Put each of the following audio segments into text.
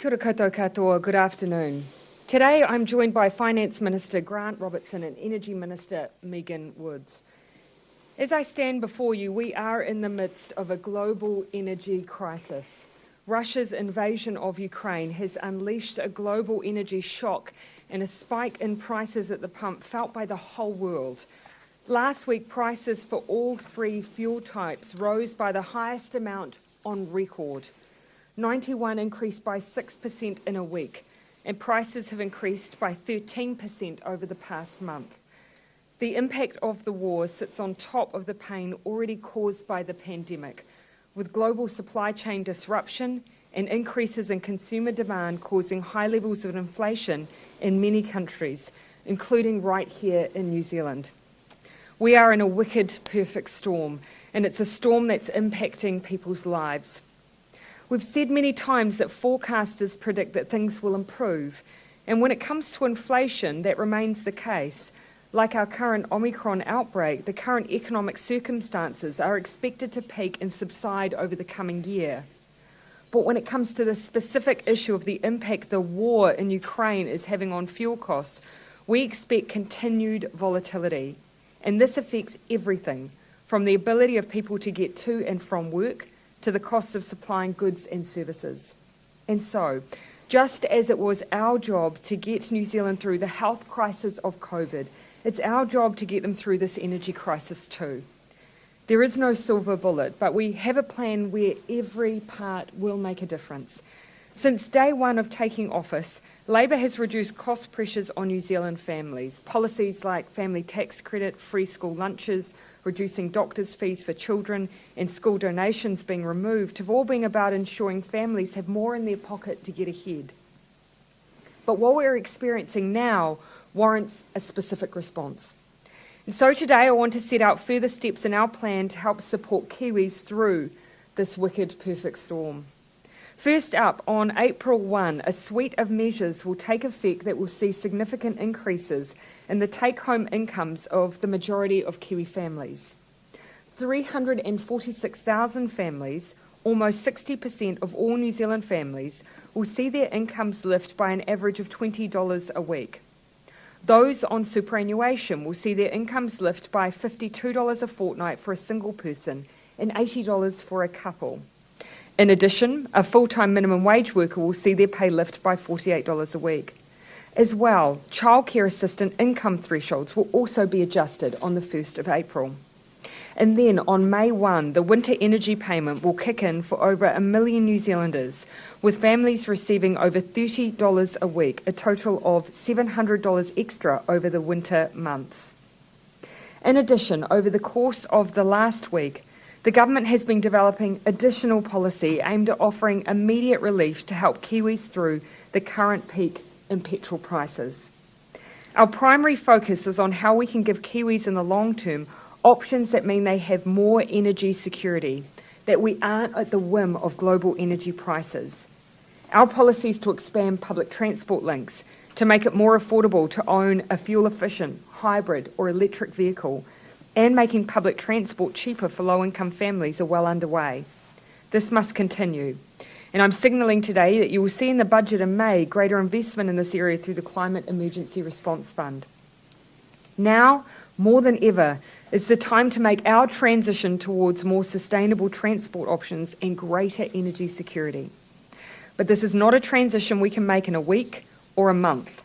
Kia ora koutou katoa, good afternoon. Today I'm joined by Finance Minister Grant Robertson and Energy Minister Megan Woods. As I stand before you, we are in the midst of a global energy crisis. Russia's invasion of Ukraine has unleashed a global energy shock and a spike in prices at the pump felt by the whole world. Last week, prices for all three fuel types rose by the highest amount on record. 91 increased by 6% in a week, and prices have increased by 13% over the past month. The impact of the war sits on top of the pain already caused by the pandemic, with global supply chain disruption and increases in consumer demand causing high levels of inflation in many countries, including right here in New Zealand. We are in a wicked, perfect storm, and it's a storm that's impacting people's lives. We've said many times that forecasters predict that things will improve, and when it comes to inflation, that remains the case. Like our current Omicron outbreak, the current economic circumstances are expected to peak and subside over the coming year. But when it comes to the specific issue of the impact the war in Ukraine is having on fuel costs, we expect continued volatility. And this affects everything, from the ability of people to get to and from work, to the cost of supplying goods and services. And so, just as it was our job to get New Zealand through the health crisis of COVID, it's our job to get them through this energy crisis too. There is no silver bullet, but we have a plan where every part will make a difference. Since day one of taking office, Labour has reduced cost pressures on New Zealand families. Policies like family tax credit, free school lunches, reducing doctors' fees for children, and school donations being removed have all been about ensuring families have more in their pocket to get ahead. But what we're experiencing now warrants a specific response. And so today I want to set out further steps in our plan to help support Kiwis through this wicked, perfect storm. First up, on April 1, a suite of measures will take effect that will see significant increases in the take-home incomes of the majority of Kiwi families. 346,000 families, almost 60% of all New Zealand families, will see their incomes lift by an average of $20 a week. Those on superannuation will see their incomes lift by $52 a fortnight for a single person and $80 for a couple. In addition, a full-time minimum wage worker will see their pay lift by $48 a week. As well, childcare assistant income thresholds will also be adjusted on the 1st of April. And then on May 1, the winter energy payment will kick in for over 1 million New Zealanders, with families receiving over $30 a week, a total of $700 extra over the winter months. In addition, over the course of the last week, the government has been developing additional policy aimed at offering immediate relief to help Kiwis through the current peak in petrol prices. Our primary focus is on how we can give Kiwis in the long term options that mean they have more energy security, that we aren't at the whim of global energy prices. Our policy is to expand public transport links, to make it more affordable to own a fuel-efficient, hybrid or electric vehicle, and making public transport cheaper for low-income families are well underway. This must continue. And I'm signalling today that you will see in the budget in May greater investment in this area through the Climate Emergency Response Fund. Now, more than ever, is the time to make our transition towards more sustainable transport options and greater energy security. But this is not a transition we can make in a week or a month.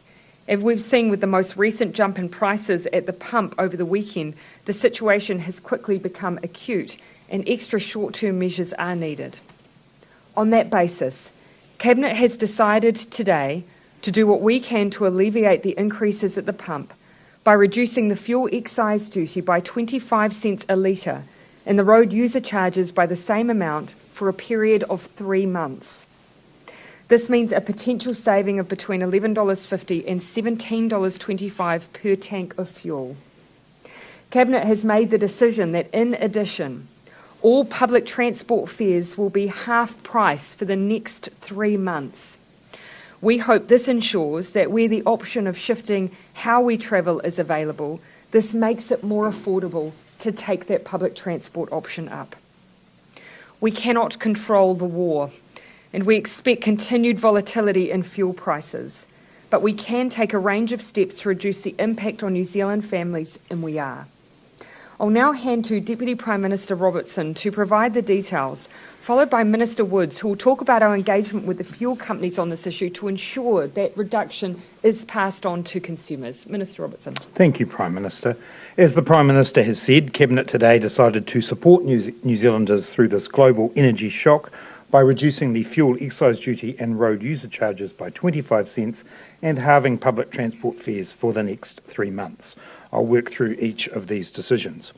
As we've seen with the most recent jump in prices at the pump over the weekend, the situation has quickly become acute and extra short-term measures are needed. On that basis, Cabinet has decided today to do what we can to alleviate the increases at the pump by reducing the fuel excise duty by 25 cents a litre and the road user charges by the same amount for a period of 3 months. This means a potential saving of between $11.50 and $17.25 per tank of fuel. Cabinet has made the decision that, in addition, all public transport fares will be half price for the next 3 months. We hope this ensures that where the option of shifting how we travel is available, this makes it more affordable to take that public transport option up. We cannot control the war, and we expect continued volatility in fuel prices. But we can take a range of steps to reduce the impact on New Zealand families, and we are. I'll now hand to Deputy Prime Minister Robertson to provide the details, followed by Minister Woods, who will talk about our engagement with the fuel companies on this issue to ensure that reduction is passed on to consumers. Minister Robertson. Thank you, Prime Minister. As the Prime Minister has said, Cabinet today decided to support New Zealanders through this global energy shock by reducing the fuel excise duty and road user charges by 25 cents and halving public transport fares for the next 3 months. I'll work through each of these decisions.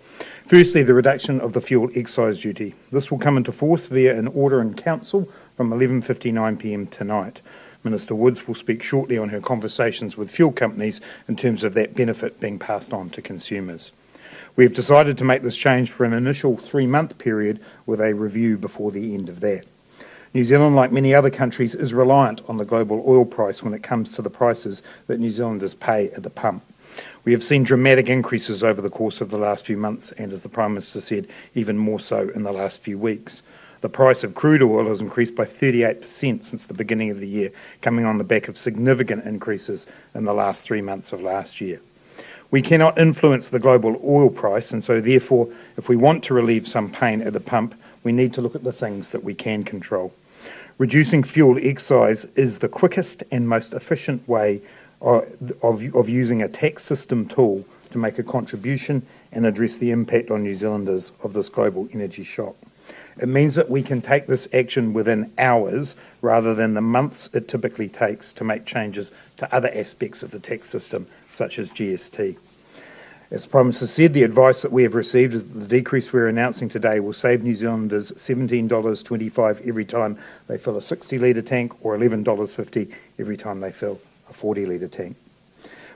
Firstly, the reduction of the fuel excise duty. This will come into force via an order in Council from 11:59pm tonight. Minister Woods will speak shortly on her conversations with fuel companies in terms of that benefit being passed on to consumers. We have decided to make this change for an initial 3-month period with a review before the end of that. New Zealand, like many other countries, is reliant on the global oil price when it comes to the prices that New Zealanders pay at the pump. We have seen dramatic increases over the course of the last few months, and as the Prime Minister said, even more so in the last few weeks. The price of crude oil has increased by 38% since the beginning of the year, coming on the back of significant increases in the last 3 months of last year. We cannot influence the global oil price, and so therefore, if we want to relieve some pain at the pump, we need to look at the things that we can control. Reducing fuel excise is the quickest and most efficient way of using a tax system tool to make a contribution and address the impact on New Zealanders of this global energy shock. It means that we can take this action within hours rather than the months it typically takes to make changes to other aspects of the tax system, such as GST. As the Prime Minister said, the advice that we have received is that the decrease we're announcing today will save New Zealanders $17.25 every time they fill a 60-litre tank, or $11.50 every time they fill a 40-litre tank.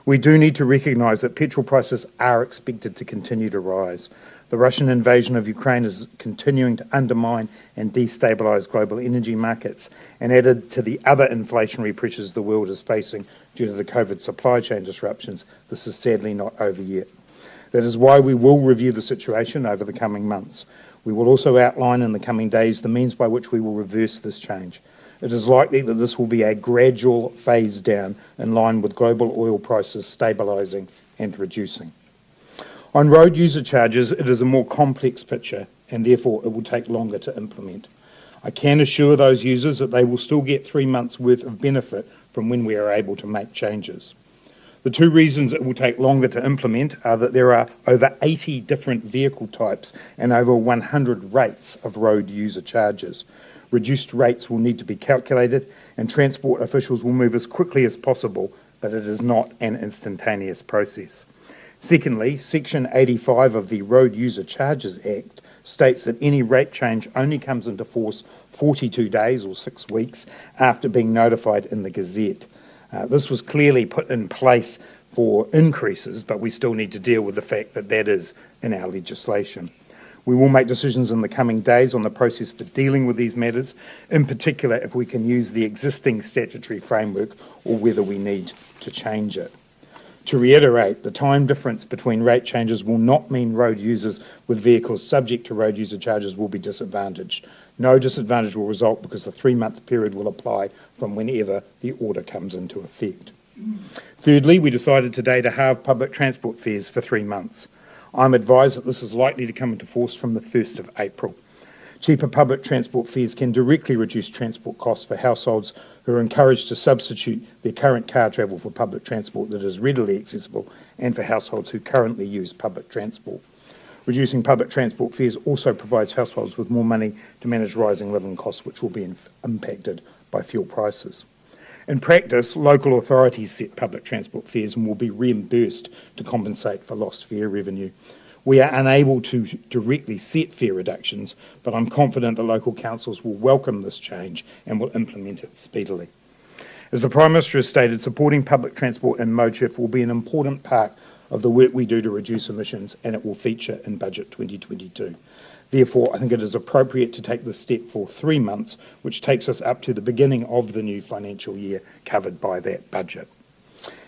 We do need to recognise that petrol prices are expected to continue to rise. The Russian invasion of Ukraine is continuing to undermine and destabilise global energy markets, and added to the other inflationary pressures the world is facing due to the COVID supply chain disruptions, this is sadly not over yet. That is why we will review the situation over the coming months. We will also outline in the coming days the means by which we will reverse this change. It is likely that this will be a gradual phase down in line with global oil prices stabilising and reducing. On road user charges, it is a more complex picture, and therefore it will take longer to implement. I can assure those users that they will still get 3 months' worth of benefit from when we are able to make changes. The two reasons it will take longer to implement are that there are over 80 different vehicle types and over 100 rates of road user charges. Reduced rates will need to be calculated, and transport officials will move as quickly as possible, but it is not an instantaneous process. Secondly, Section 85 of the Road User Charges Act states that any rate change only comes into force 42 days or 6 weeks after being notified in the Gazette. This was clearly put in place for increases, but we still need to deal with the fact that that is in our legislation. We will make decisions in the coming days on the process for dealing with these matters, in particular if we can use the existing statutory framework or whether we need to change it. To reiterate, the time difference between rate changes will not mean road users with vehicles subject to road user charges will be disadvantaged. No disadvantage will result because the 3-month period will apply from whenever the order comes into effect. Thirdly, we decided today to halve public transport fares for 3 months. I'm advised that this is likely to come into force from the 1st of April. Cheaper public transport fares can directly reduce transport costs for households who are encouraged to substitute their current car travel for public transport that is readily accessible, and for households who currently use public transport. Reducing public transport fares also provides households with more money to manage rising living costs, which will be impacted by fuel prices. In practice, local authorities set public transport fares and will be reimbursed to compensate for lost fare revenue. We are unable to directly set fare reductions, but I'm confident that local councils will welcome this change and will implement it speedily. As the Prime Minister has stated, supporting public transport and mode shift will be an important part of the work we do to reduce emissions, and it will feature in Budget 2022. Therefore, I think it is appropriate to take this step for 3 months, which takes us up to the beginning of the new financial year covered by that budget.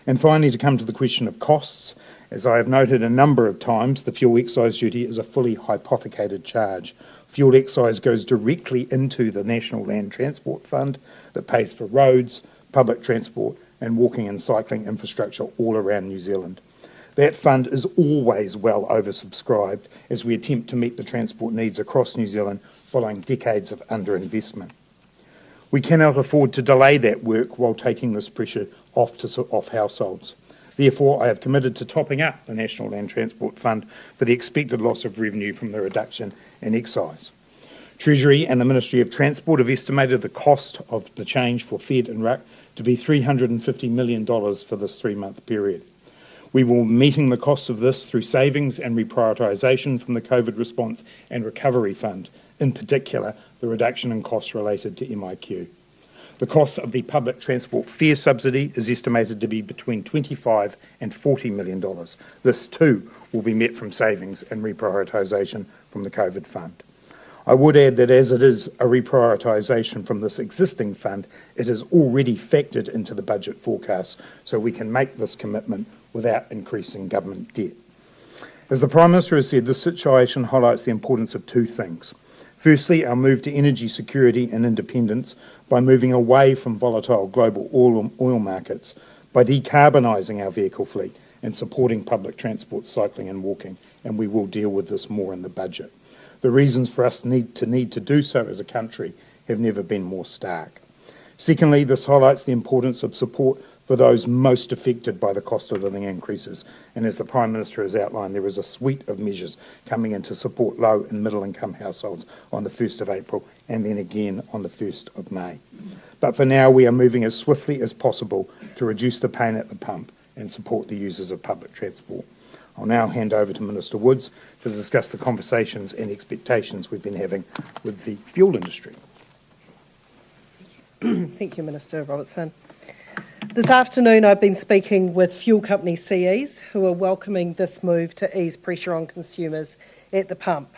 And finally, to come to the question of costs, as I have noted a number of times, the fuel excise duty is a fully hypothecated charge. Fuel excise goes directly into the National Land Transport Fund that pays for roads, public transport and walking and cycling infrastructure all around New Zealand. That fund is always well oversubscribed as we attempt to meet the transport needs across New Zealand following decades of underinvestment. We cannot afford to delay that work while taking this pressure off households. Therefore, I have committed to topping up the National Land Transport Fund for the expected loss of revenue from the reduction in excise. Treasury and the Ministry of Transport have estimated the cost of the change for Fed and RUC to be $350 million for this 3-month period. We will be meeting the costs of this through savings and reprioritisation from the COVID Response and Recovery Fund, in particular the reduction in costs related to MIQ. The cost of the public transport fare subsidy is estimated to be between $25 and $40 million. This too will be met from savings and reprioritisation from the COVID Fund. I would add that as it is a reprioritisation from this existing fund, it is already factored into the budget forecast, so we can make this commitment without increasing government debt. As the Prime Minister has said, this situation highlights the importance of two things. Firstly, our move to energy security and independence by moving away from volatile global oil markets, by decarbonising our vehicle fleet and supporting public transport, cycling and walking, and we will deal with this more in the budget. The reasons for us need to do so as a country have never been more stark. Secondly, this highlights the importance of support for those most affected by the cost of living increases. And as the Prime Minister has outlined, there is a suite of measures coming in to support low and middle income households on the 1st of April and then again on the 1st of May. But for now, we are moving as swiftly as possible to reduce the pain at the pump and support the users of public transport. I'll now hand over to Minister Woods to discuss the conversations and expectations we've been having with the fuel industry. Thank you, Minister Robertson. This afternoon I've been speaking with fuel company CEs who are welcoming this move to ease pressure on consumers at the pump.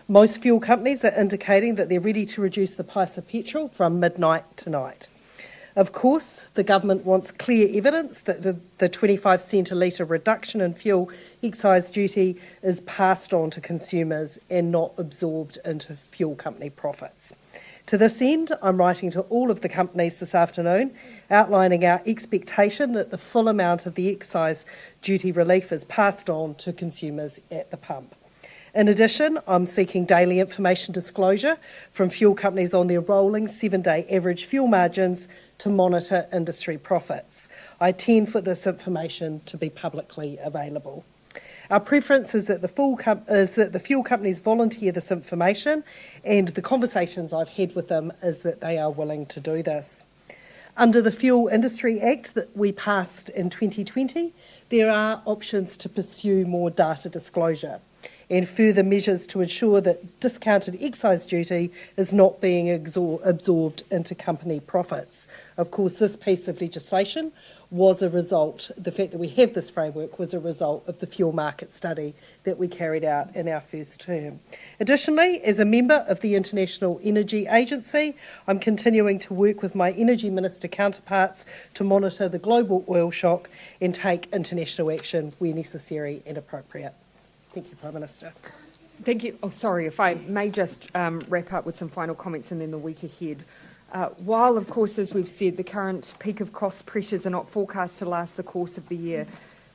Most fuel companies are indicating that they're ready to reduce the price of petrol from midnight tonight. Of course, the government wants clear evidence that the 25 cent a litre reduction in fuel excise duty is passed on to consumers and not absorbed into fuel company profits. To this end, I'm writing to all of the companies this afternoon, outlining our expectation that the full amount of the excise duty relief is passed on to consumers at the pump. In addition, I'm seeking daily information disclosure from fuel companies on their rolling 7-day average fuel margins to monitor industry profits. I intend for this information to be publicly available. Our preference is that the fuel companies volunteer this information, and the conversations I've had with them is that they are willing to do this. Under the Fuel Industry Act that we passed in 2020, there are options to pursue more data disclosure and further measures to ensure that discounted excise duty is not being absorbed into company profits. Of course, this piece of legislation was a result, the fact that we have this framework was a result of the fuel market study that we carried out in our first term. Additionally, as a member of the International Energy Agency, I'm continuing to work with my Energy Minister counterparts to monitor the global oil shock and take international action where necessary and appropriate. Thank you, Prime Minister. Thank you. Oh, sorry, if I may just wrap up with some final comments and then the week ahead. While, of course, as we've said, the current peak of cost pressures are not forecast to last the course of the year,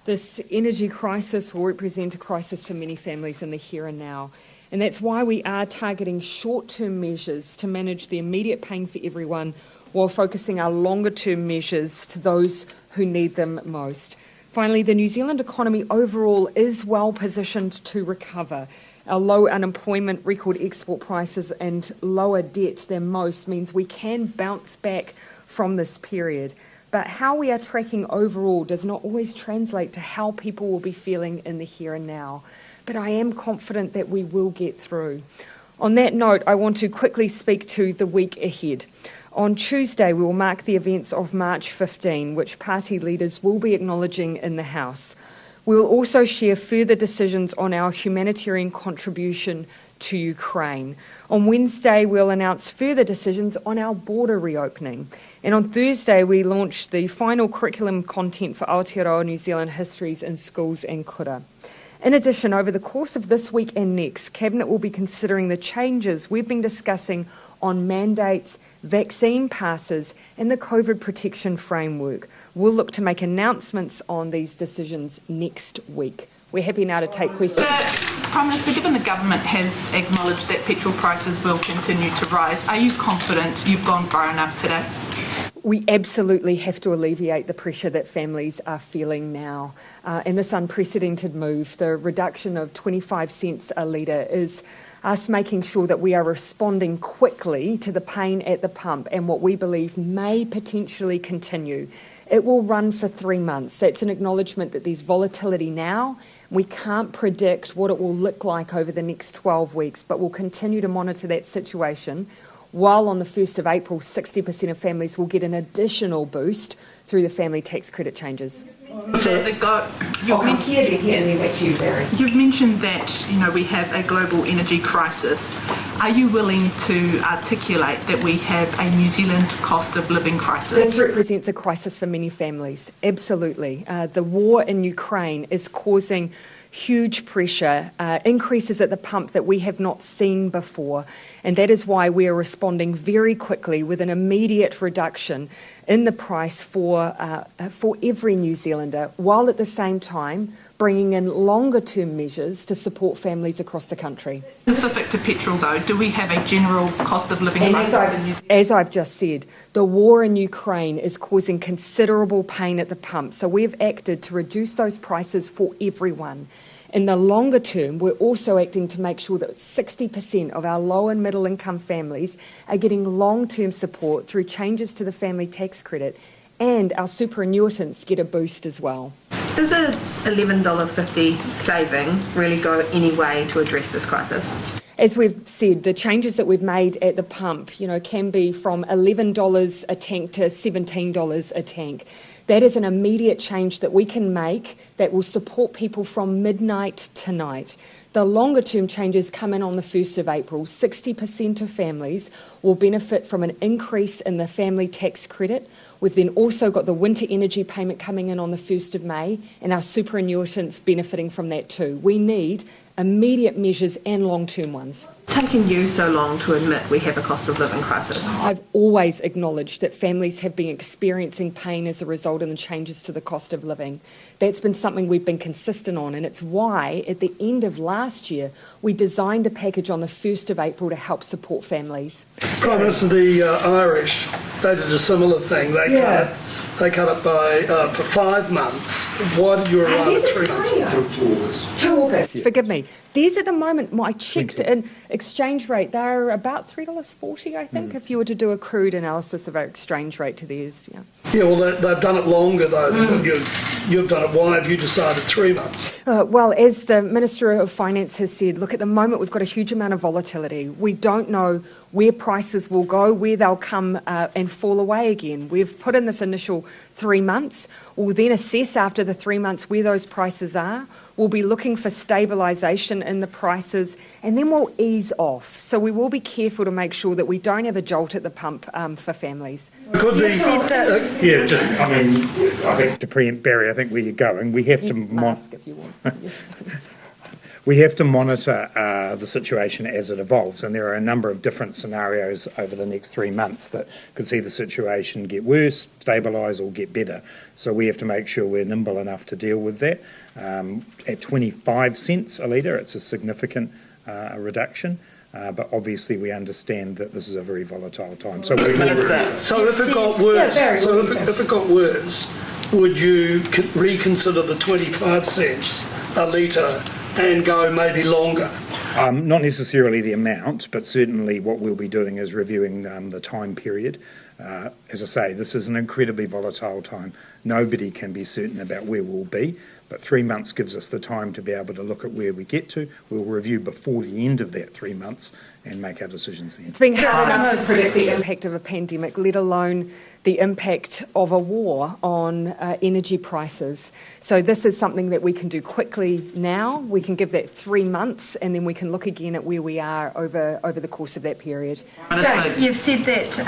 this energy crisis will represent a crisis for many families in the here and now. And that's why we are targeting short-term measures to manage the immediate pain for everyone while focusing our longer-term measures to those who need them most. Finally, the New Zealand economy overall is well positioned to recover. Our low unemployment, record export prices and lower debt than most means we can bounce back from this period. But how we are tracking overall does not always translate to how people will be feeling in the here and now. But I am confident that we will get through. On that note, I want to quickly speak to the week ahead. On Tuesday, we will mark the events of March 15, which party leaders will be acknowledging in the House. We will also share further decisions on our humanitarian contribution to Ukraine. On Wednesday, we'll announce further decisions on our border reopening. And on Thursday, we launch the final curriculum content for Aotearoa New Zealand histories in schools and kura. In addition, over the course of this week and next, Cabinet will be considering the changes we've been discussing on mandates, vaccine passes and the COVID protection framework. We'll look to make announcements on these decisions next week. We're happy now to take questions. Prime Minister, given the government has acknowledged that petrol prices will continue to rise, are you confident you've gone far enough today? We absolutely have to alleviate the pressure that families are feeling now. In this unprecedented move, the reduction of 25 cents a litre is us making sure that we are responding quickly to the pain at the pump and what we believe may potentially continue. It will run for 3 months. That's an acknowledgement that there's volatility now. We can't predict what it will look like over the next 12 weeks, but we'll continue to monitor that situation. While on the 1st of April, 60% of families will get an additional boost through the family tax credit changes. You've mentioned that we have a global energy crisis. Are you willing to articulate that we have a New Zealand cost of living crisis? This represents a crisis for many families, absolutely. The war in Ukraine is causing huge pressure, increases at the pump that we have not seen before, and that is why we are responding very quickly with an immediate reduction in the price for every New Zealander, while at the same time bringing in longer-term measures to support families across the country. Specific to petrol, though, do we have a general cost of living crisis in New Zealand? As I've just said, the war in Ukraine is causing considerable pain at the pump, so we've acted to reduce those prices for everyone. In the longer term, we're also acting to make sure that 60% of our low and middle income families are getting long-term support through changes to the family tax credit, and our superannuitants get a boost as well. Does a $11.50 saving really go any way to address this crisis? As we've said, the changes that we've made at the pump, can be from $11 a tank to $17 a tank. That is an immediate change that we can make that will support people from midnight to night. The longer term changes come in on the 1st of April. 60% of families will benefit from an increase in the family tax credit. We've then also got the winter energy payment coming in on the 1st of May, and our superannuitants benefiting from that too. We need immediate measures and long-term ones. It's taken you so long to admit we have a cost of living crisis. I've always acknowledged that families have been experiencing pain as a result of the changes to the cost of living. That's been something we've been consistent on, and it's why at the end of last year we designed a package on the 1st of April to help support families. Prime Minister, the Irish, they did a similar thing. They cut it by for 5 months. Why did you arrive at 3 months? To August. Forgive me. These at the moment, I checked an exchange rate. They're about $3.40, I think, if you were to do a crude analysis of our exchange rate to theirs. Yeah, well, they've done it longer, though, than what you've done it. Why have you decided 3 months? Well, as the Minister of Finance has said, look, at the moment we've got a huge amount of volatility. We don't know where prices will go, where they'll come and fall away again. We've put in this initial 3 months. We'll then assess after the 3 months where those prices are. We'll be looking for stabilisation in the prices, and then we'll ease off. So we will be careful to make sure that we don't have a jolt at the pump for families. I think to preempt Barry, I think where you're going, we have Ask if you want. Yes. We have to monitor the situation as it evolves, and there are a number of different scenarios over the next 3 months that could see the situation get worse, stabilise or get better. So we have to make sure we're nimble enough to deal with that. At 25 cents a litre, it's a significant reduction, but obviously we understand that this is a very volatile time. So if it got worse, would you reconsider the 25 cents a litre and go maybe longer? Not necessarily the amount, but certainly what we'll be doing is reviewing the time period. As I say, this is an incredibly volatile time. Nobody can be certain about where we'll be, but 3 months gives us the time to be able to look at where we get to. We'll review before the end of that 3 months and make our decisions then. It's been hard enough to predict the impact of a pandemic, let alone the impact of a war on energy prices. So this is something that we can do quickly now. We can give that 3 months, and then we can look again at where we are over the course of that period. You've said that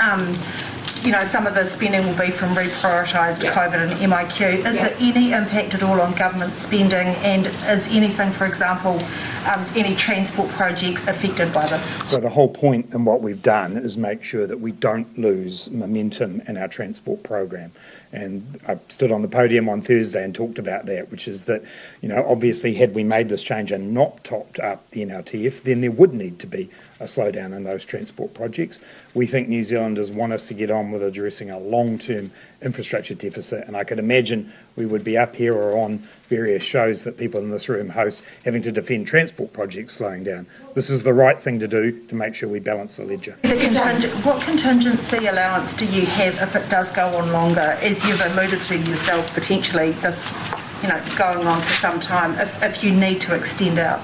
some of the spending will be from reprioritised COVID and MIQ. Is there any impact at all on government spending, and is anything, for example, any transport projects affected by this? So the whole point in what we've done is make sure that we don't lose momentum in our transport program. And I stood on the podium on Thursday and talked about that, which is that, obviously had we made this change and not topped up the NRTF, then there would need to be a slowdown in those transport projects. We think New Zealanders want us to get on with addressing a long-term infrastructure deficit, and I could imagine we would be up here or on various shows that people in this room host having to defend transport projects slowing down. This is the right thing to do to make sure we balance the ledger. What contingency allowance do you have if it does go on longer? As you've alluded to yourself, potentially this, going on for some time, if you need to extend out.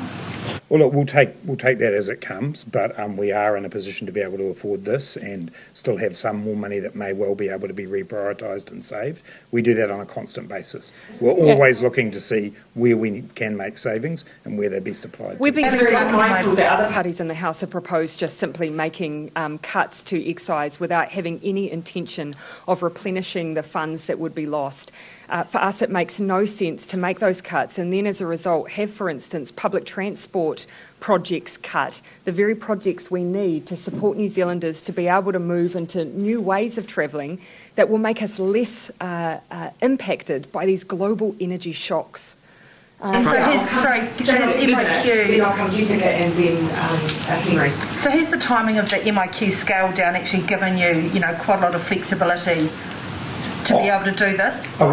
Well, look, we'll take that as it comes, but we are in a position to be able to afford this and still have some more money that may well be able to be reprioritised and saved. We do that on a constant basis. We're always looking to see where we can make savings and where they're best applied. We've been very mindful that other parties in the House have proposed just simply making cuts to excise without having any intention of replenishing the funds that would be lost. For us, it makes no sense to make those cuts and then, as a result, have, for instance, public transport projects cut, the very projects we need to support New Zealanders to be able to move into new ways of travelling that will make us less impacted by these global energy shocks. And so MIQ. I'll come Jessica and then Henry. So has the timing of the MIQ scale down actually given you, quite a lot of flexibility to be able to do this? I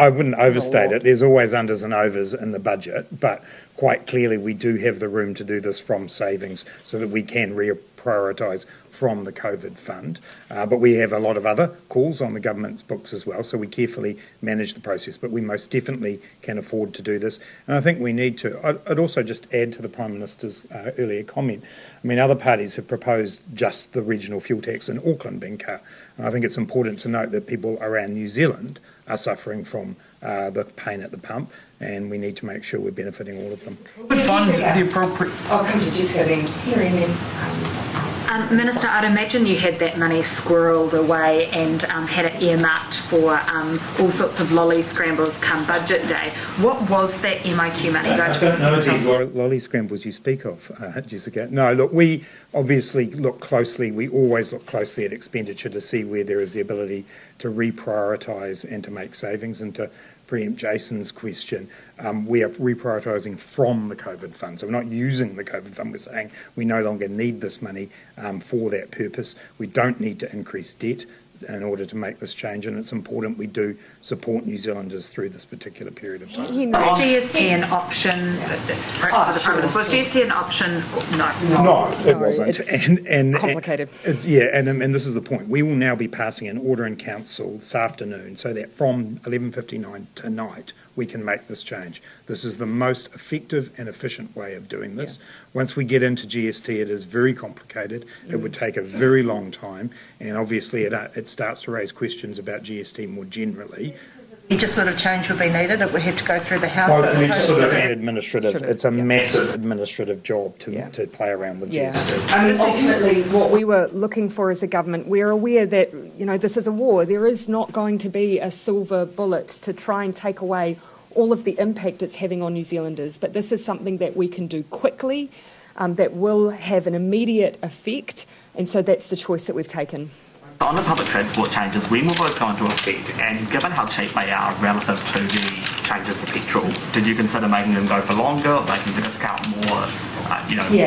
wouldn't overstate it. There's always unders and overs in the budget, but quite clearly we do have the room to do this from savings so that we can reprioritise from the COVID fund. But we have a lot of other calls on the government's books as well, so we carefully manage the process, but we most definitely can afford to do this. And I think we need to. I'd also just add to the Prime Minister's earlier comment. Other parties have proposed just the regional fuel tax in Auckland being cut. And I think it's important to note that people around New Zealand are suffering from the pain at the pump, and we need to make sure we're benefiting all of them. I'll come to Jessica then. Henry and then. Minister, I'd imagine you had that money squirreled away and had it earmarked for all sorts of lolly scrambles come budget day. What was that MIQ money going to be spent on? I don't know these lolly scrambles you speak of, Jessica. No, look, we obviously look closely. We always look closely at expenditure to see where there is the ability to reprioritise and to make savings. And to preempt Jason's question, we are reprioritising from the COVID fund. So we're not using the COVID fund. We're saying we no longer need this money for that purpose. We don't need to increase debt in order to make this change, and it's important we do support New Zealanders through this particular period of time. Was GST an option? Was GST an option? No, it wasn't. And complicated. And this is the point. We will now be passing an order in council this afternoon so that from 11:59 tonight we can make this change. This is the most effective and efficient way of doing this. Once we get into GST, it is very complicated. It would take a very long time, and obviously it starts to raise questions about GST more generally. Just sort of change would be needed. It would have to go through the House. It's a massive administrative job to play around with GST. Ultimately, what we were looking for as a government, we're aware that this is a war. There is not going to be a silver bullet to try and take away all of the impact it's having on New Zealanders. But this is something that we can do quickly, that will have an immediate effect, and so that's the choice that we've taken. On the public transport changes, when will those go into effect? And given how cheap they are relative to the changes to petrol, did you consider making them go for longer, or making the discount more,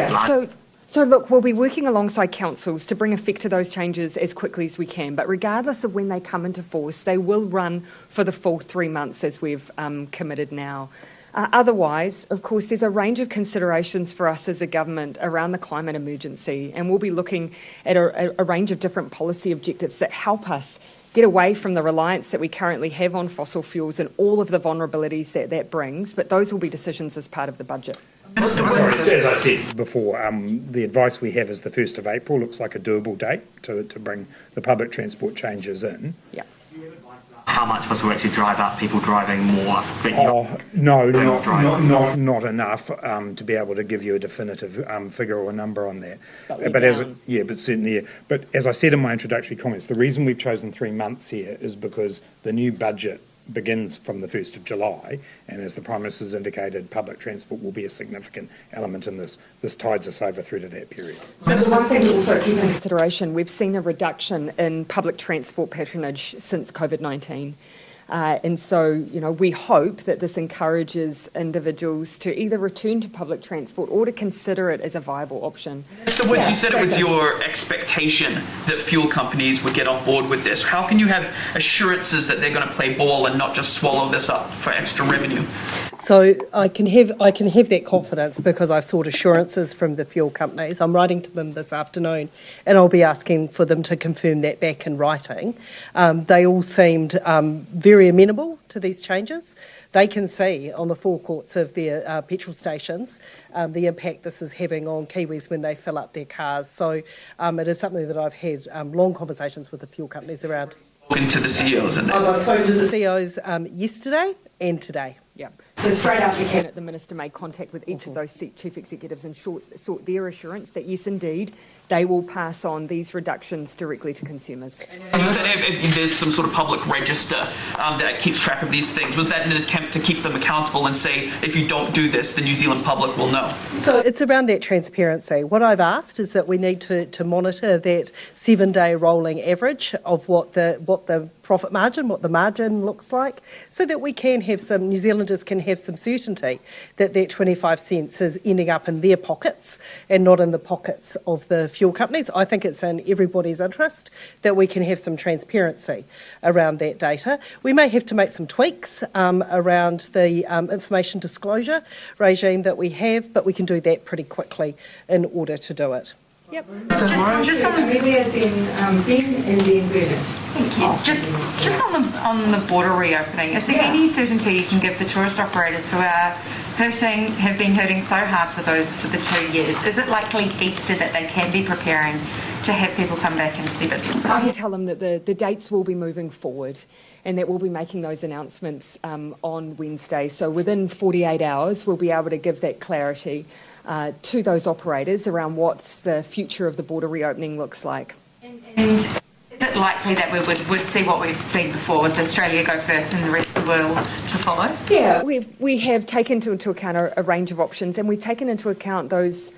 larger? So look, we'll be working alongside councils to bring effect to those changes as quickly as we can. But regardless of when they come into force, they will run for the full 3 months as we've committed now. Otherwise, of course, there's a range of considerations for us as a government around the climate emergency, and we'll be looking at a range of different policy objectives that help us get away from the reliance that we currently have on fossil fuels and all of the vulnerabilities that brings, but those will be decisions as part of the budget. As I said before, the advice we have is the 1st of April looks like a doable date to bring the public transport changes in. Yeah. How much was to actually drive up people driving more? No, not enough to be able to give you a definitive figure or number on that. But certainly. But as I said in my introductory comments, the reason we've chosen 3 months here is because the new budget begins from the 1st of July, and as the Prime Minister's indicated, public transport will be a significant element in this. This tides us over through to that period. So the one thing to also keep in consideration, we've seen a reduction in public transport patronage since COVID-19. And so, we hope that this encourages individuals to either return to public transport or to consider it as a viable option. So Woods, you said it was your expectation that fuel companies would get on board with this. How can you have assurances that they're going to play ball and not just swallow this up for extra revenue? So I can have that confidence because I've sought assurances from the fuel companies. I'm writing to them this afternoon, and I'll be asking for them to confirm that back in writing. They all seemed very amenable to these changes. They can see on the forecourts of their petrol stations the impact this is having on Kiwis when they fill up their cars. So it is something that I've had long conversations with the fuel companies around. Into the CEOs and I've spoken to the CEOs yesterday and today. Yeah. So straight after Cabinet, the Minister made contact with each of those chief executives and sought their assurance that yes, indeed, they will pass on these reductions directly to consumers. You said if there's some sort of public register that keeps track of these things. Was that an attempt to keep them accountable and say, if you don't do this, the New Zealand public will know? So it's around that transparency. What I've asked is that we need to monitor that 7-day rolling average of what the profit margin, what the margin looks like, so that we can have some, New Zealanders can have some certainty that 25 cents is ending up in their pockets and not in the pockets of the fuel companies. I think it's in everybody's interest that we can have some transparency around that data. We may have to make some tweaks around the information disclosure regime that we have, but we can do that pretty quickly in order to do it. Yep. Just on the Thank you. Just on the border reopening, is there any certainty you can give the tourist operators who are have been hurting so hard for the 2 years? Is it likely Easter that they can be preparing to have people come back into their businesses? I can tell them that the dates will be moving forward and that we'll be making those announcements on Wednesday. So within 48 hours, we'll be able to give that clarity to those operators around what the future of the border reopening looks like. And is it likely that we would see what we've seen before, with Australia go first and the rest of the world to follow? Yeah, we have taken into account a range of options, and we've taken into account those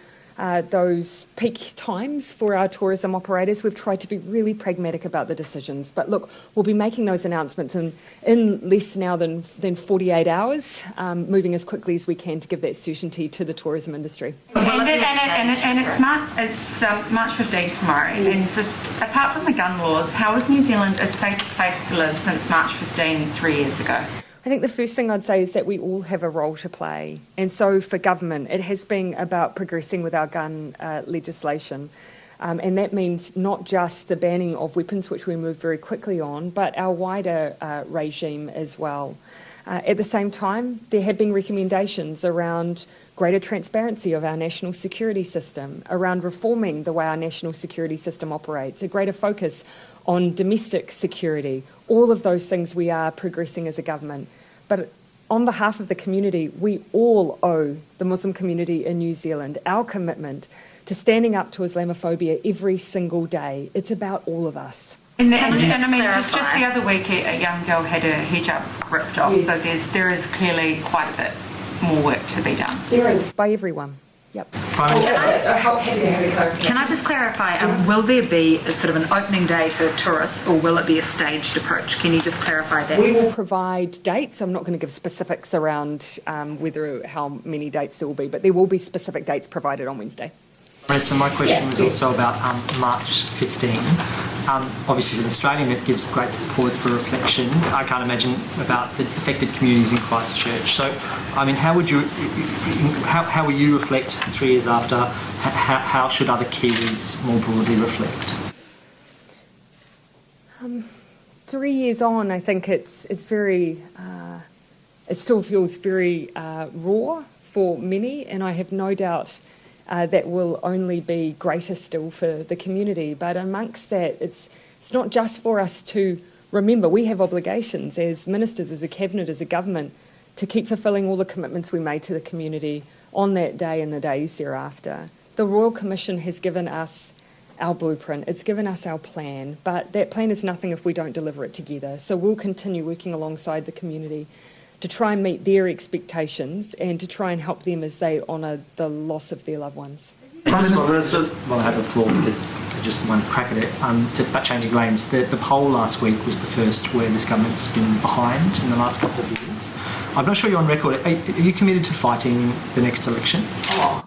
peak times for our tourism operators. We've tried to be really pragmatic about the decisions. But look, we'll be making those announcements in less now than 48 hours, moving as quickly as we can to give that certainty to the tourism industry. And it's March 15 tomorrow. And just, apart from the gun laws, how is New Zealand a safe place to live since March 15 3 years ago? I think the first thing I'd say is that we all have a role to play. And so for government, it has been about progressing with our gun legislation. And that means not just the banning of weapons, which we moved very quickly on, but our wider regime as well. At the same time, there have been recommendations around greater transparency of our national security system, around reforming the way our national security system operates, a greater focus on domestic security. All of those things we are progressing as a government. But on behalf of the community, we all owe the Muslim community in New Zealand our commitment to standing up to Islamophobia every single day. It's about all of us. And I mean, just the other week, a young girl had her hijab ripped off, yes. So there is clearly quite a bit more work to be done. There is, by everyone. Yep. Can I just clarify, will there be a sort of an opening day for tourists, or will it be a staged approach? Can you just clarify that? We will provide dates. I'm not going to give specifics around how many dates there will be, but there will be specific dates provided on Wednesday. So my question was also about March 15. Obviously, as an Australian, it gives great pause for reflection. I can't imagine about the affected communities in Christchurch. So, I mean, how will you reflect 3 years after? How should other Kiwis more broadly reflect? 3 years on, I think it's very. It still feels very raw for many, and I have no doubt. That will only be greater still for the community. But amongst that, it's not just for us to remember, we have obligations as ministers, as a cabinet, as a government, to keep fulfilling all the commitments we made to the community on that day and the days thereafter. The Royal Commission has given us our blueprint, it's given us our plan, but that plan is nothing if we don't deliver it together. So we'll continue working alongside the community to try and meet their expectations and to try and help them as they honour the loss of their loved ones. Just while I have the floor, because I just want to crack at it, about changing lanes, the poll last week was the first where this government's been behind in the last couple of years. I'm not sure you're on record. Are you committed to fighting the next election?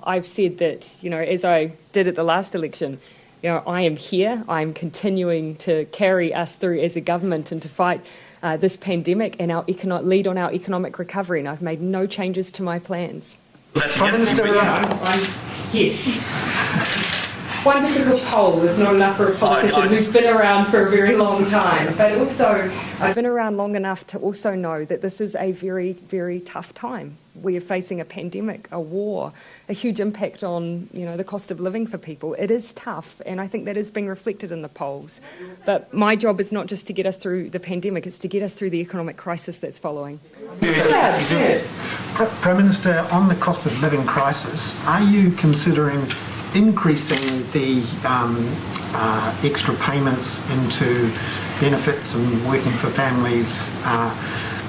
I've said that, as I did at the last election, I am here. I'm continuing to carry us through as a government and to fight this pandemic and lead on our economic recovery, and I've made no changes to my plans. That's yes. Yes. One difficult poll is not enough for a politician who's been around for a very long time. But also, I've been around long enough to also know that this is a very, very tough time. We are facing a pandemic, a war, a huge impact on, the cost of living for people. It is tough, and I think that is being reflected in the polls. But my job is not just to get us through the pandemic, it's to get us through the economic crisis that's following. Prime Minister, on the cost of living crisis, are you considering increasing the extra payments into benefits and working for families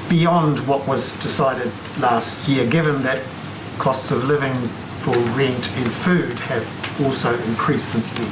beyond what was decided last year, given that costs of living for rent and food have also increased since then?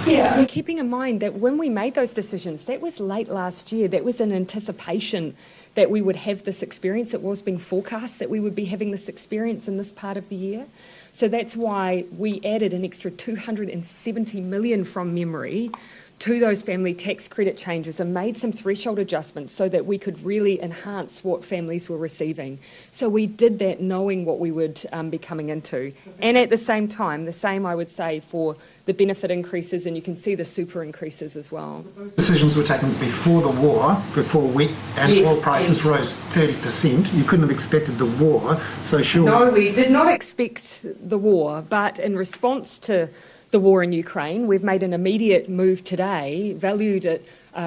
Yeah, keeping in mind that when we made those decisions, that was late last year. That was in anticipation that we would have this experience. It was being forecast that we would be having this experience in this part of the year. So that's why we added an extra $270 million from memory to those family tax credit changes and made some threshold adjustments so that we could really enhance what families were receiving. So we did that knowing what we would be coming into. And at the same time, the same I would say for the benefit increases, and you can see the super increases as well. Decisions were taken before the war, before wheat and oil prices rose 30%. You couldn't have expected the war, so surely... No, we did not expect the war, but in response to the war in Ukraine, we've made an immediate move today, valued at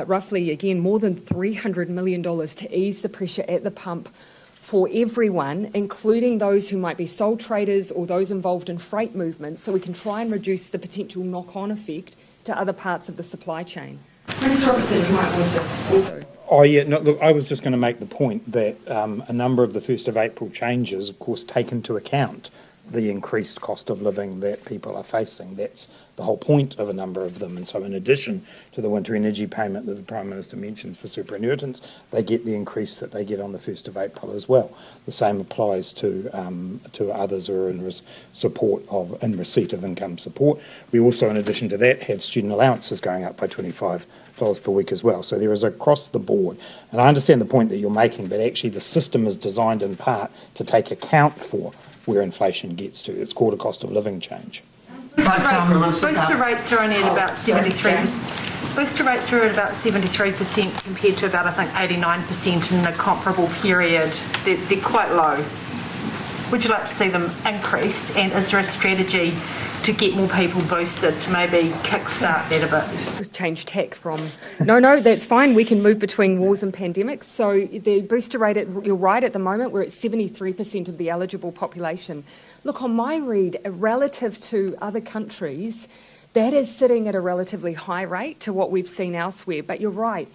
roughly, again, more than $300 million to ease the pressure at the pump for everyone, including those who might be sole traders or those involved in freight movement, so we can try and reduce the potential knock-on effect to other parts of the supply chain. Ms. Robertson, you might want to also... Oh, yeah, no, look, I was just going to make the point that a number of the 1st of April changes, of course, take into account the increased cost of living that people are facing. That's the whole point of a number of them. And so in addition to the winter energy payment that the Prime Minister mentions for superannuitants, they get the increase that they get on the 1st of April as well. The same applies to others who are in receipt of income support. We also, in addition to that, have student allowances going up by $25 per week as well. So there is across the board. And I understand the point that you're making, but actually the system is designed in part to take account for where inflation gets to. It's called a cost of living change. Booster rates are only at about 73%. Booster rates are at about 73% compared to about, I think, 89% in a comparable period. They're quite low. Would you like to see them increased? And is there a strategy to get more people boosted to maybe kickstart that a bit? Change tack from... No, that's fine. We can move between wars and pandemics. So the booster rate, you're right, at the moment we're at 73% of the eligible population. Look, on my read, relative to other countries, that is sitting at a relatively high rate to what we've seen elsewhere. But you're right.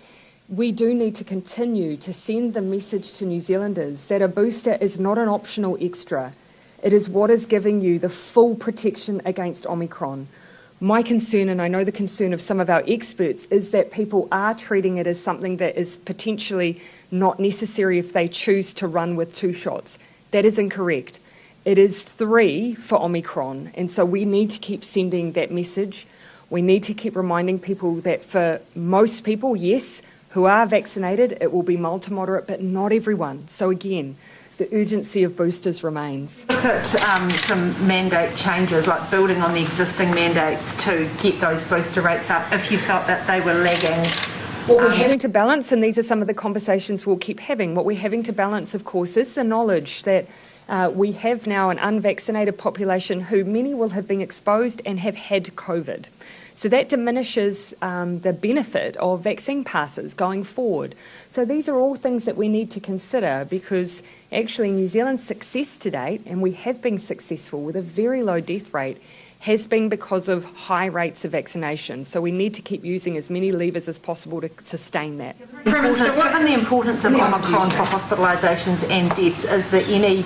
We do need to continue to send the message to New Zealanders that a booster is not an optional extra. It is what is giving you the full protection against Omicron. My concern, and I know the concern of some of our experts, is that people are treating it as something that is potentially not necessary if they choose to run with 2 shots. That is incorrect. It is 3 for Omicron, and so we need to keep sending that message. We need to keep reminding people that for most people, yes, who are vaccinated, it will be mild to moderate, but not everyone. So again, the urgency of boosters remains. Look at some mandate changes, like building on the existing mandates to get those booster rates up if you felt that they were lagging. What we're having to balance, and these are some of the conversations we'll keep having, what we're having to balance, of course, is the knowledge that we have now an unvaccinated population who many will have been exposed and have had COVID. So that diminishes the benefit of vaccine passes going forward. So these are all things that we need to consider, because actually New Zealand's success to date, and we have been successful with a very low death rate, has been because of high rates of vaccination. So we need to keep using as many levers as possible to sustain that. Given the importance of Omicron for hospitalisations and deaths, is there any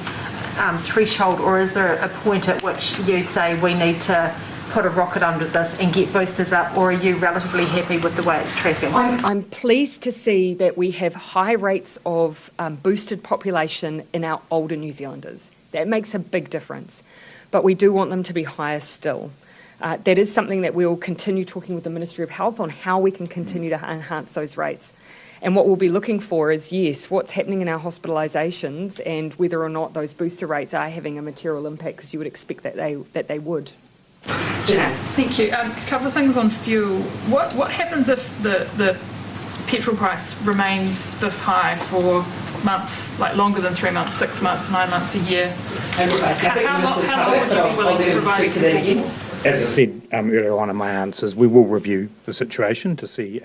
threshold, or is there a point at which you say we need to put a rocket under this and get boosters up, or are you relatively happy with the way it's tracking? I'm pleased to see that we have high rates of boosted population in our older New Zealanders. That makes a big difference. But we do want them to be higher still. That is something that we will continue talking with the Ministry of Health on, how we can continue to enhance those rates. And what we'll be looking for is, yes, what's happening in our hospitalisations and whether or not those booster rates are having a material impact, because you would expect that they would. Yeah, thank you. A couple of things on fuel. What happens if the petrol price remains this high for months, like longer than 3 months, 6 months, 9 months, a year? How long would you be willing to provide support? As I said earlier on in my answers, we will review the situation to see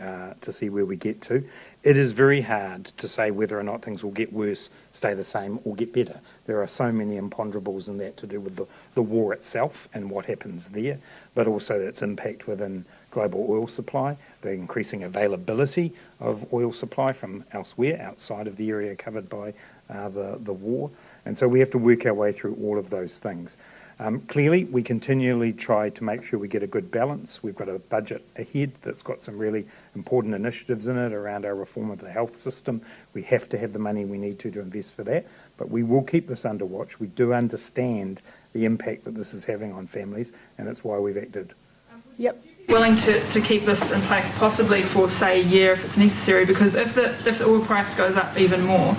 where we get to. It is very hard to say whether or not things will get worse, stay the same, or get better. There are so many imponderables in that to do with the war itself and what happens there, but also its impact within global oil supply, the increasing availability of oil supply from elsewhere outside of the area covered by the war. And so we have to work our way through all of those things. Clearly, we continually try to make sure we get a good balance. We've got a budget ahead that's got some really important initiatives in it around our reform of the health system. We have to have the money we need to invest for that, but we will keep this under watch. We do understand the impact that this is having on families, and that's why we've acted. Yep. Willing to keep this in place possibly for, say, a year if it's necessary, because if the oil price goes up even more,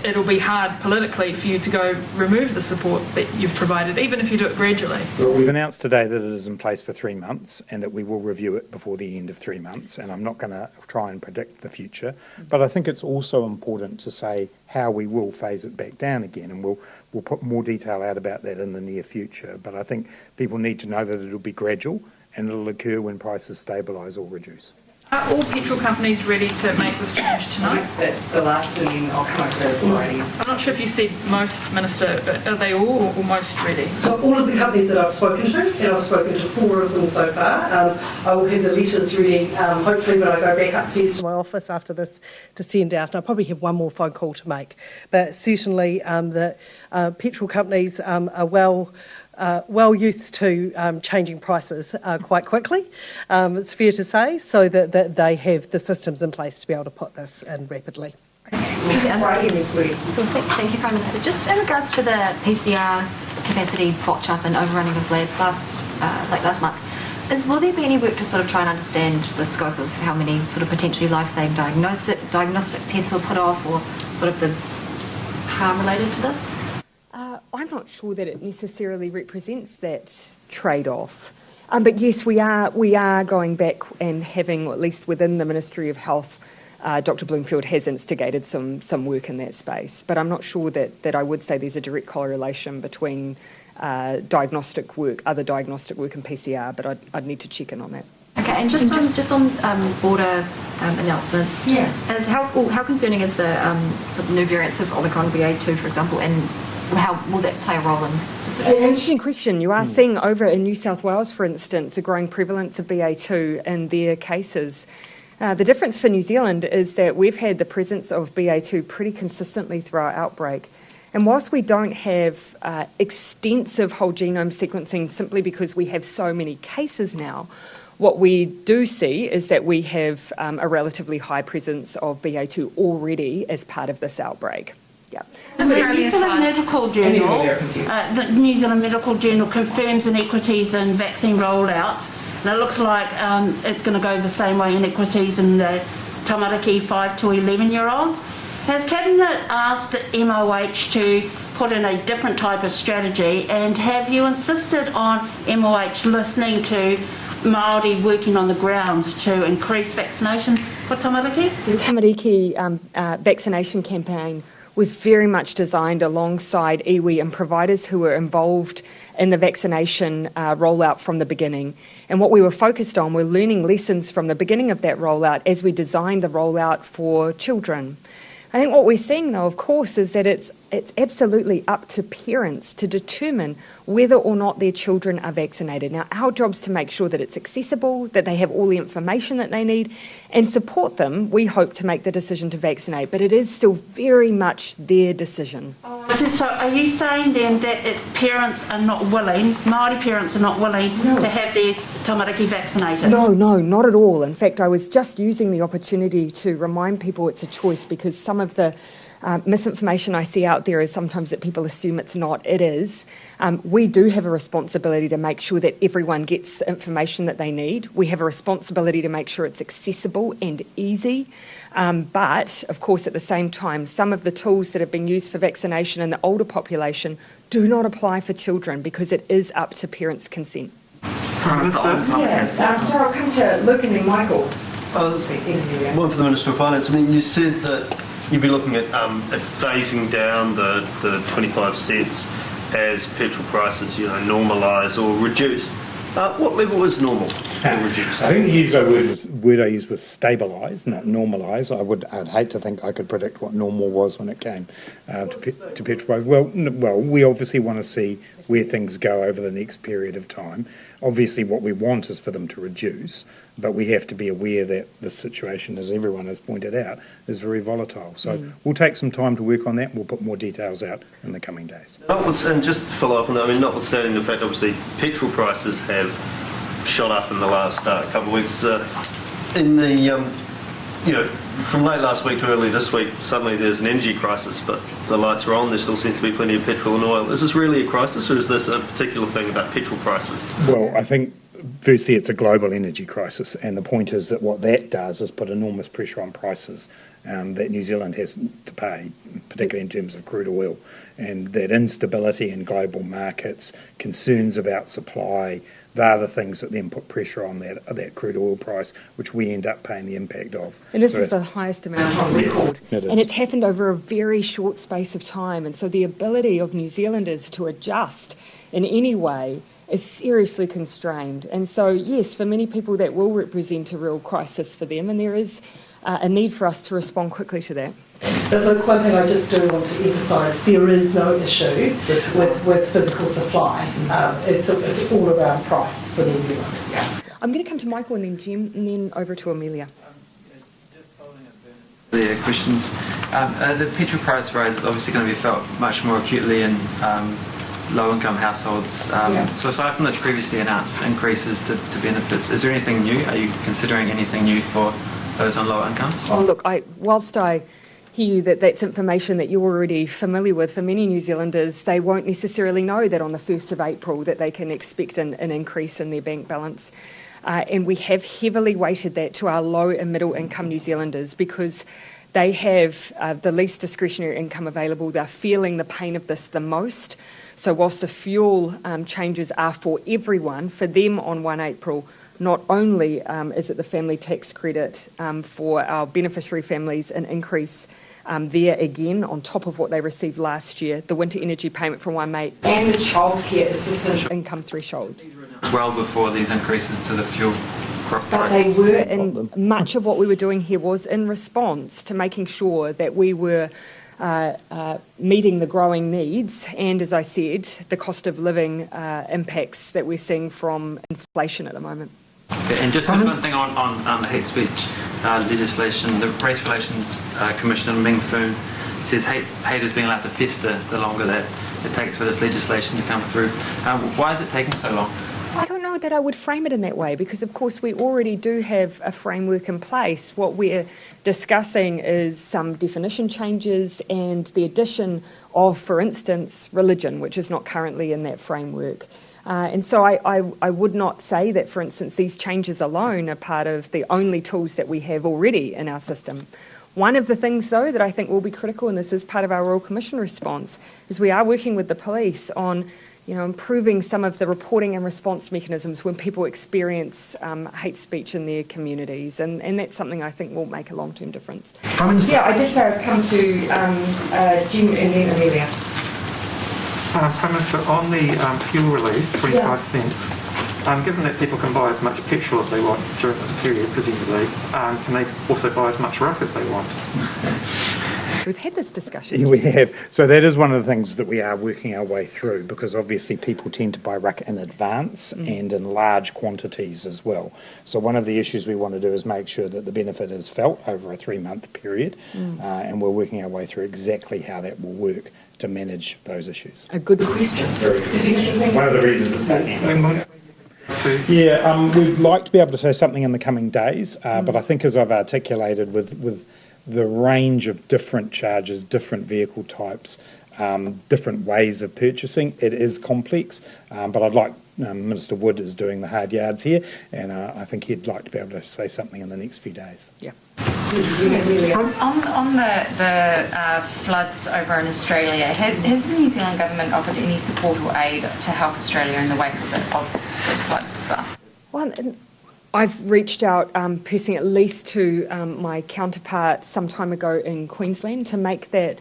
it'll be hard politically for you to go remove the support that you've provided, even if you do it gradually. Well, we've announced today that it is in place for 3 months and that we will review it before the end of 3 months, and I'm not going to try and predict the future, but I think it's also important to say how we will phase it back down again, and we'll put more detail out about that in the near future. But I think people need to know that it'll be gradual and it'll occur when prices stabilise or reduce. Are all petrol companies ready to make this change tonight? That's the last thing I'll come up with already. I'm not sure if you said most, Minister, but are they all or most ready? So all of the companies that I've spoken to, and I've spoken to 4 of them so far, I will have the letters ready, hopefully when I go back upstairs to my office after this to send out, and I'll probably have one more phone call to make. But certainly the petrol companies are well used to changing prices quite quickly, it's fair to say, so that they have the systems in place to be able to put this in rapidly. Thank you, Prime Minister. Just in regards to the PCR capacity botch up and overrunning of lab last month, will there be any work to sort of try and understand the scope of how many sort of potentially life-saving diagnostic tests were put off, or sort of the harm related to this? I'm not sure that it necessarily represents that trade-off. But yes, we are going back and having, or at least within the Ministry of Health, Dr. Bloomfield has instigated some work in that space. But I'm not sure that I would say there's a direct correlation between diagnostic work, other diagnostic work, and PCR, but I'd need to check in on that. Okay, and just on border announcements, how concerning is the sort of new variants of Omicron BA2, for example, and how will that play a role in decisions? An interesting question. You are seeing over in New South Wales, for instance, a growing prevalence of BA2 in their cases. The difference for New Zealand is that we've had the presence of BA2 pretty consistently through our outbreak. And whilst we don't have extensive whole genome sequencing simply because we have so many cases now, what we do see is that we have a relatively high presence of BA2 already as part of this outbreak. Yeah. The New Zealand Medical Journal confirms inequities in vaccine rollout, and it looks like it's going to go the same way, inequities in the tamariki 5 to 11-year-olds. Has Cabinet asked the MOH to put in a different type of strategy, and have you insisted on MOH listening to Māori working on the grounds to increase vaccination for tamariki? The tamariki vaccination campaign was very much designed alongside iwi and providers who were involved in the vaccination rollout from the beginning. And what we were focused on were learning lessons from the beginning of that rollout as we designed the rollout for children. I think what we're seeing, though, of course, is that it's absolutely up to parents to determine whether or not their children are vaccinated. Now, our job's to make sure that it's accessible, that they have all the information that they need, and support them, we hope, to make the decision to vaccinate. But it is still very much their decision. So are you saying then that parents are not willing, Māori parents are not willing to have their tamariki vaccinated? No, not at all. In fact, I was just using the opportunity to remind people it's a choice, because some of the misinformation I see out there is sometimes that people assume it's not. It is. We do have a responsibility to make sure that everyone gets the information that they need. We have a responsibility to make sure it's accessible and easy. But, of course, at the same time, some of the tools that have been used for vaccination in the older population do not apply for children, because it is up to parents' consent. So I'll come to Luke and then Michael. One for the Minister of Finance. I mean, you said that you'd be looking at phasing down the 25 cents as petrol prices, normalise or reduce. What level is normal or reduced? I think the word I used was stabilise, not normalise. I'd hate to think I could predict what normal was when it came to petrol price. Well, we obviously want to see where things go over the next period of time. Obviously, what we want is for them to reduce, but we have to be aware that the situation, as everyone has pointed out, is very volatile. So we'll take some time to work on that. We'll put more details out in the coming days. And just to follow up on that, I mean, notwithstanding the fact, obviously, petrol prices have shot up in the last couple of weeks. From late last week to early this week, suddenly there's an energy crisis, but the lights are on. There still seems to be plenty of petrol and oil. Is this really a crisis, or is this a particular thing about petrol prices? Well, I think firstly it's a global energy crisis, and the point is that what that does is put enormous pressure on prices that New Zealand has to pay, particularly in terms of crude oil, and that instability in global markets, concerns about supply, they're the things that then put pressure on that crude oil price, which we end up paying the impact of. And this is the highest amount on record. And it's happened over a very short space of time. And so the ability of New Zealanders to adjust in any way is seriously constrained. And so, yes, for many people that will represent a real crisis for them, and there is a need for us to respond quickly to that. But look, one thing I just do want to emphasise, there is no issue with physical supply. It's all around price for New Zealand. Yeah. I'm going to come to Michael and then Jim and then over to Amelia. The questions. The petrol price rise is obviously going to be felt much more acutely in low-income households. So aside from those previously announced increases to benefits, is there anything new? Are you considering anything new for those on lower incomes? Oh, look, whilst I hear you that that's information that you're already familiar with, for many New Zealanders, they won't necessarily know that on the 1st of April that they can expect an increase in their bank balance. And we have heavily weighted that to our low and middle income New Zealanders because they have the least discretionary income available. They're feeling the pain of this the most. So whilst the fuel changes are for everyone, for them on 1 April, not only is it the family tax credit for our beneficiary families, an increase there again on top of what they received last year, the winter energy payment from 1 May, and the childcare assistance income thresholds. Well before these increases to the fuel price. But they were, and much of what we were doing here was in response to making sure that we were meeting the growing needs and, as I said, the cost of living impacts that we're seeing from inflation at the moment. And just one thing on the hate speech legislation, the Race Relations Commissioner Ming Foon says hate is being allowed to fester the longer that it takes for this legislation to come through. Why is it taking so long? I don't know that I would frame it in that way because, of course, we already do have a framework in place. What we're discussing is some definition changes and the addition of, for instance, religion, which is not currently in that framework. And so I would not say that, for instance, these changes alone are part of the only tools that we have already in our system. One of the things, though, that I think will be critical, and this is part of our Royal Commission response, is we are working with the police on improving some of the reporting and response mechanisms when people experience hate speech in their communities, and that's something I think will make a long-term difference. Yeah, I did say I'd come to Jim and then Amelia. Prime Minister, on the fuel relief, 25 cents, given that people can buy as much petrol as they want during this period, presumably, can they also buy as much ruck as they want? We've had this discussion. Yeah, we have. So that is one of the things that we are working our way through, because obviously people tend to buy ruck in advance and in large quantities as well. So one of the issues we want to do is make sure that the benefit is felt over a 3-month period, and we're working our way through exactly how that will work to manage those issues. A good question. One of the reasons it's taking. Yeah, we'd like to be able to say something in the coming days, but I think as I've articulated with the range of different charges, different vehicle types, different ways of purchasing, it is complex, but I'd like, Minister Wood is doing the hard yards here, and I think he'd like to be able to say something in the next few days. Yeah. On the floods over in Australia, has the New Zealand government offered any support or aid to help Australia in the wake of those flood disasters? Well, I've reached out personally at least to my counterpart some time ago in Queensland to make that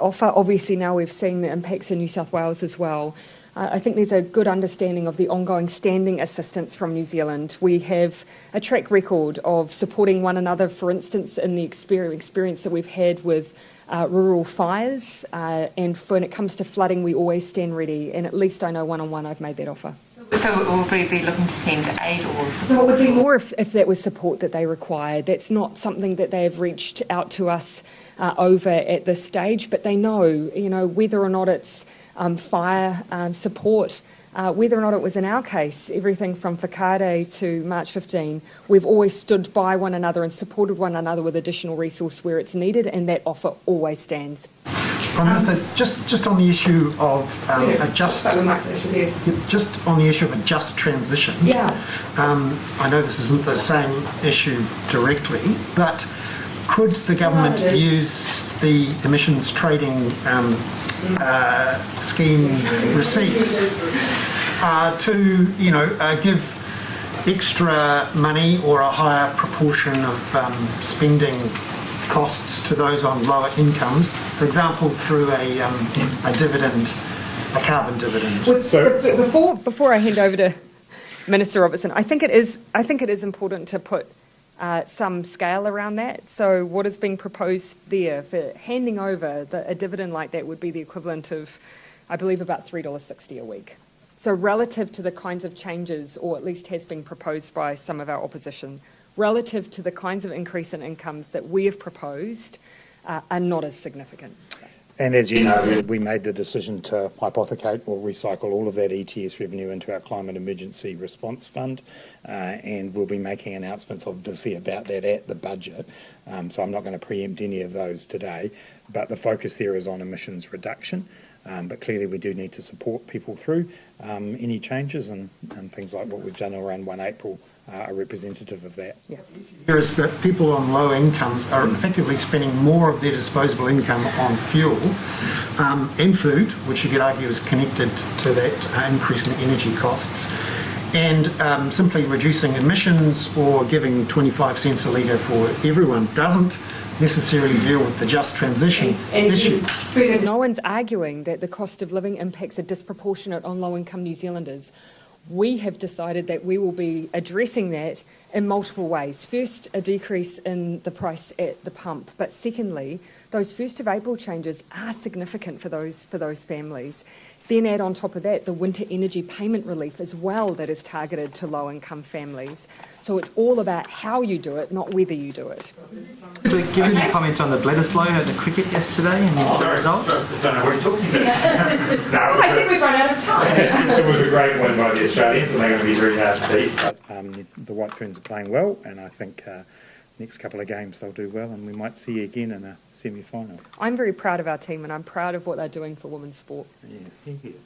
offer. Obviously now we've seen the impacts in New South Wales as well. I think there's a good understanding of the ongoing standing assistance from New Zealand. We have a track record of supporting one another, for instance, in the experience that we've had with rural fires, and when it comes to flooding, we always stand ready, and at least I know one-on-one I've made that offer. So will we be looking to send aid or support? No, it would be more if that was support that they required. That's not something that they have reached out to us over at this stage, but they know, whether or not it's fire support, whether or not it was in our case, everything from Whakaare to March 15, we've always stood by one another and supported one another with additional resource where it's needed, and that offer always stands. Prime Minister, just on the issue of just on the issue of a just transition. Yeah. I know this isn't the same issue directly, but could the government use the emissions trading scheme receipts to give extra money or a higher proportion of spending costs to those on lower incomes, for example, through a dividend, a carbon dividend? Before I hand over to Minister Robertson, I think it is important to put some scale around that. So what is being proposed there for handing over a dividend like that would be the equivalent of, I believe, about $3.60 a week. So relative to the kinds of changes, or at least has been proposed by some of our opposition, relative to the kinds of increase in incomes that we have proposed, are not as significant. And as you know, we made the decision to hypothecate or recycle all of that ETS revenue into our Climate Emergency Response Fund, and we'll be making announcements obviously about that at the budget, so I'm not going to preempt any of those today, but the focus there is on emissions reduction, but clearly we do need to support people through any changes, and things like what we've done around 1 April are representative of that. Yeah. Whereas that people on low incomes are effectively spending more of their disposable income on fuel and food, which you could argue is connected to that increase in energy costs, and simply reducing emissions or giving 25 cents a litre for everyone doesn't necessarily deal with the just transition issue. No one's arguing that the cost of living impacts are disproportionate on low-income New Zealanders. We have decided that we will be addressing that in multiple ways. First, a decrease in the price at the pump, but secondly, those 1st of April changes are significant for those families. Then add on top of that the winter energy payment relief as well that is targeted to low-income families. So it's all about how you do it, not whether you do it. So given your comment on the Bledisloe at the cricket yesterday and the result? I don't know what you're talking about. No, I think we've run out of time. It was a great win by the Australians, and they're going to be very hard to beat. But the White Ferns are playing well, and I think next couple of games they'll do well, and we might see you again in a semi-final. I'm very proud of our team, and I'm proud of what they're doing for women's sport. Yeah, thank you.